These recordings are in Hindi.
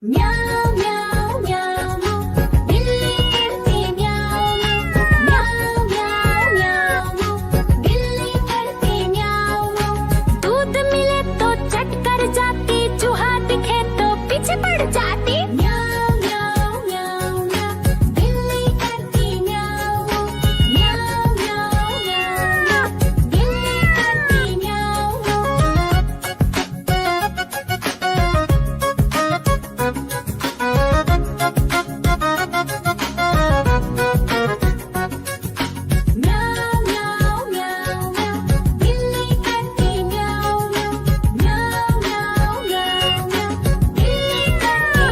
म्याऊं म्याऊं म्याऊं बिल्ली करती म्याऊं म्याऊं म्याऊं म्याऊं बिल्ली करती म्याऊं। दूध मिले तो चट कर जाती, चूहा दिखे तो पीछे पड़ जाती। म्याऊं म्याऊं म्याऊं म्याऊं बिल्ली करती म्याऊं म्याऊं म्याऊं म्याऊं बिल्ली करती म्याऊं। म्याऊं म्याऊं म्याऊं म्याऊं बिल्ली करती म्याऊं म्याऊं म्याऊं म्याऊं म्याऊं बिल्ली करती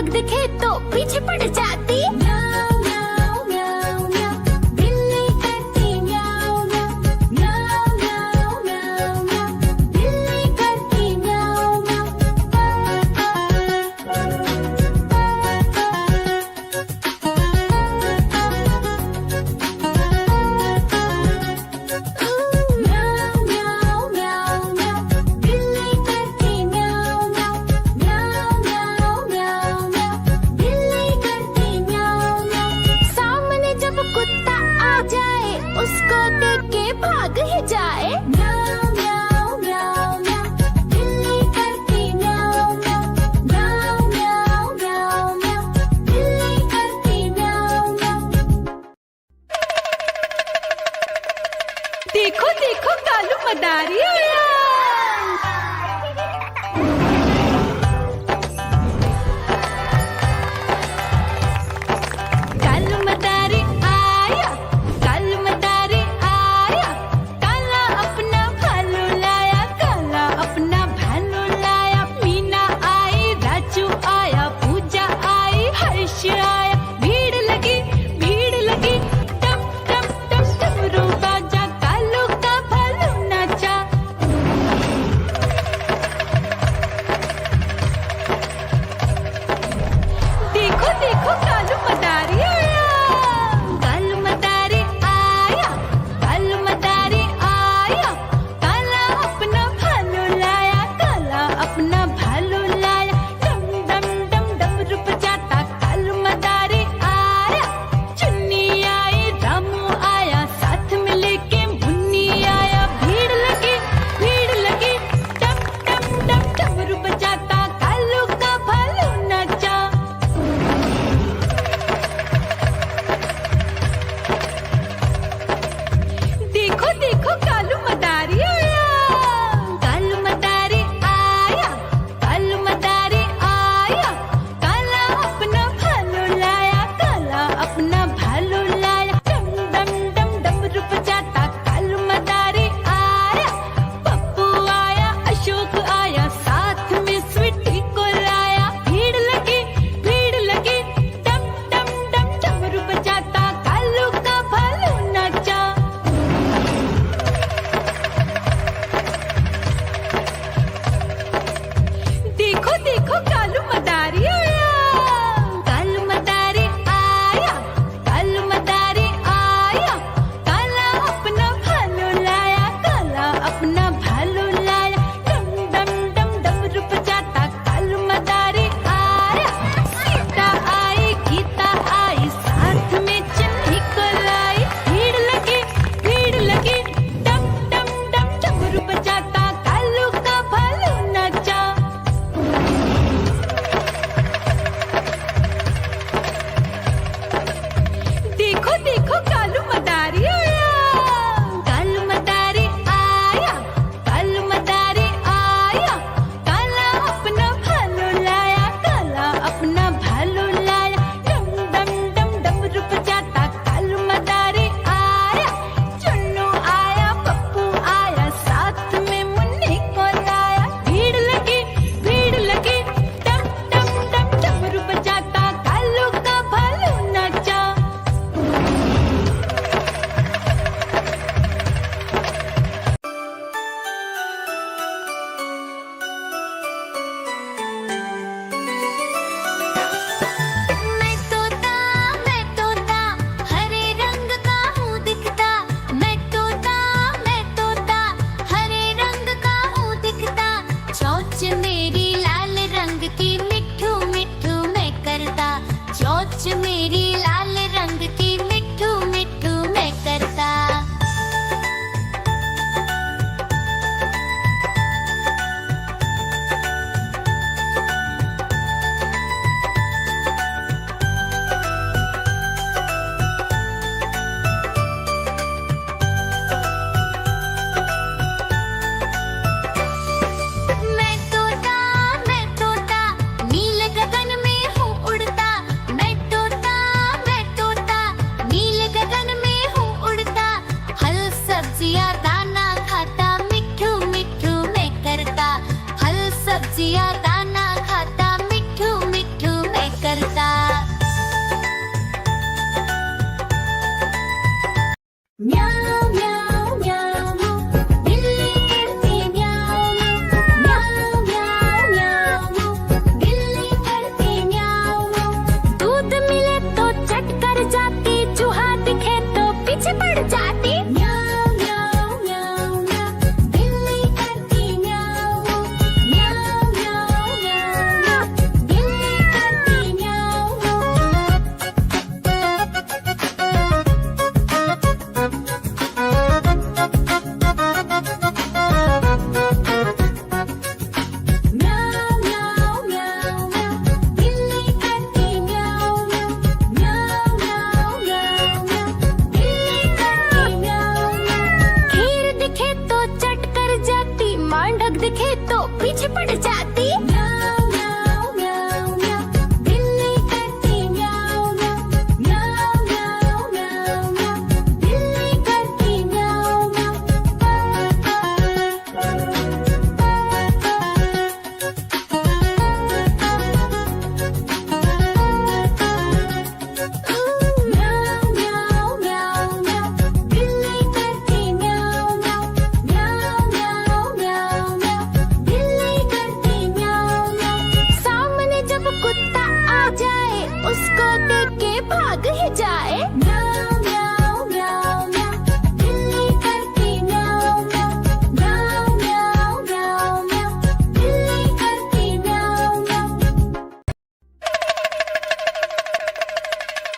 बाघ दिखे तो पीछे पड़ जाती। म्याऊं म्याऊं म्याऊं म्याऊं, बिल्ली करती म्याऊं म्याऊं। म्याऊं म्याऊं म्याऊं म्याऊं, बिल्ली करती म्याऊं म्याऊं। म्याऊं म्याऊं म्याऊं, बिल्ली करती म्याऊं म्याऊं। म्याऊं म्याऊं म्याऊं म्याऊं, बिल्ली करती म्याऊं म्याऊं। सामने जब कुत्ता आ जाए उसको देख के भाग ही जाए। म्याऊं म्याऊं म्याऊं म्याऊं, बिल्ली करती म्याऊं म्याऊं। म्याऊं म्याऊं म्याऊं म्याऊं, बिल्ली करती म्याऊं म्याऊं। देखो देखो कालू मदारी आया। कालू मदारी आया, कालू मदारी आया। काला अपना भालू लाया, काला अपना भालू लाया। मीना आई, राजू आया, पूजा आई, हर्ष आया। भीड़ लगी टप टप टप डमरू बाजा। कालू का भालू नाचा। देखो देखो कालू मदारी आया। कालू मदारी आया, कालू मदारी आया। काला अपना भालू लाया, काला अपना भालू लाया। डम डम डम डमरू बजाता कालू मदारी आया। चुन्नी आई, रामू आया, साथ में लेके मुन्नी आया। भीड़ लगी टप टप टप डमरू बजाता कालू का भालू नाचा।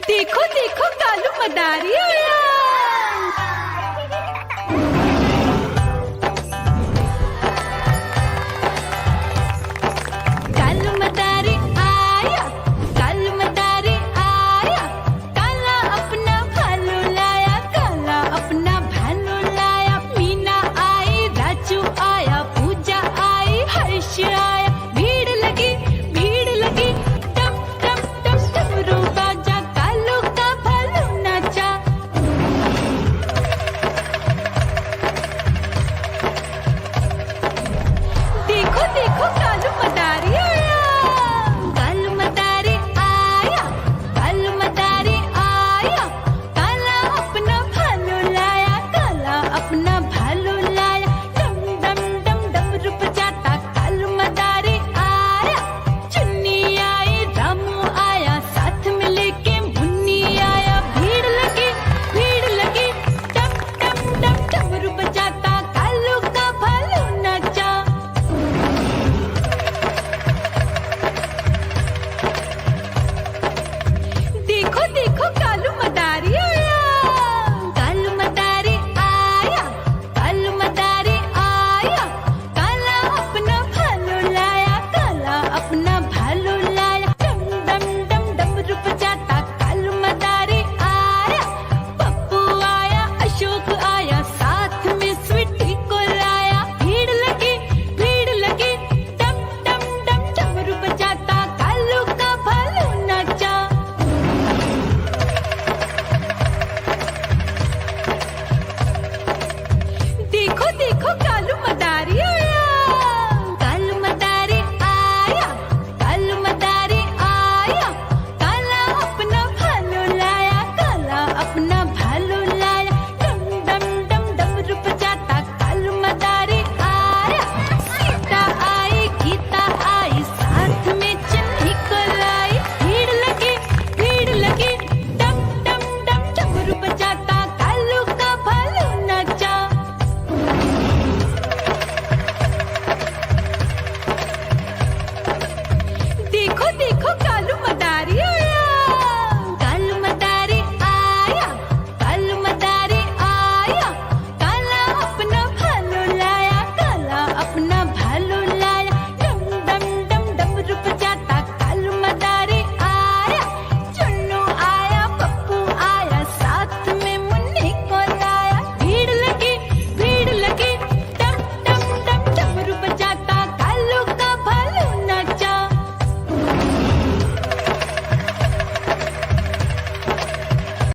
देखो देखो कालू मदारी आया।